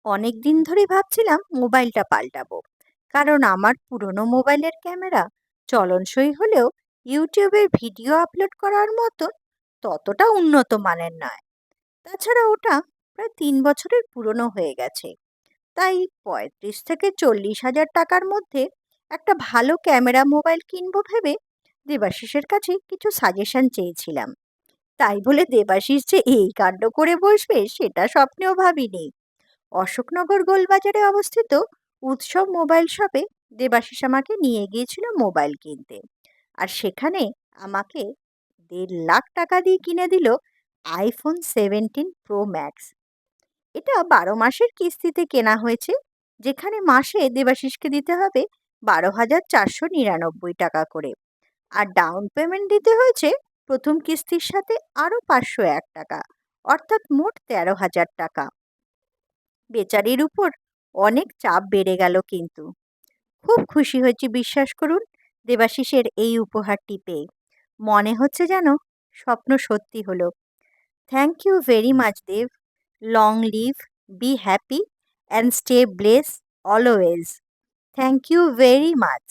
অনেক দিন ধরে ভাবছিলাম মোবাইলটা পাল্টাবো, কারণ আমার পুরনো মোবাইলের ক্যামেরা চলনসই হলেও ইউটিউবের ভিডিও আপলোড করার মতো ততটা উন্নত মানের নয়। তাছাড়া ওটা প্রায় 3 বছরের পুরনো হয়ে গেছে। তাই 35 থেকে 40 হাজার টাকার মধ্যে একটা ভালো ক্যামেরা মোবাইল কিনবো ভেবে দেবাশিসের কাছে কিছু সাজেশন চেয়েছিলাম। তাই বলে দেবাশিস যে এই কাণ্ড করে বসবে সেটা স্বপ্নেও ভাবিনি। অশোকনগর গোলবাজারে অবস্থিত উৎসব মোবাইল শপে দেবাশিস আমাকে নিয়ে গিয়েছিল মোবাইল কিনতে। আর সেখানে আমাকে 1.5 লাখ টাকা দিয়ে কিনে দিল iPhone 17 Pro Max। এটা 12 মাসের কিস্তিতে কেনা হয়েছে, যেখানে মাসে দেবাশিসকে দিতে হবে 12,499 টাকা করে। আর ডাউন পেমেন্ট দিতে হয়েছে প্রথম কিস্তির সাথে আরও 501 টাকা, অর্থাৎ মোট 13,000 টাকা। বেচারির উপর অনেক চাপ বেড়ে গেল, কিন্তু খুব খুশি হয়েছি বিশ্বাস করুন দেবাশিসের এই উপহারটি পেয়ে। মনে হচ্ছে যেন স্বপ্ন সত্যি হলো। Thank you very much Dev. Long live, be happy and stay bless always. Thank you very much.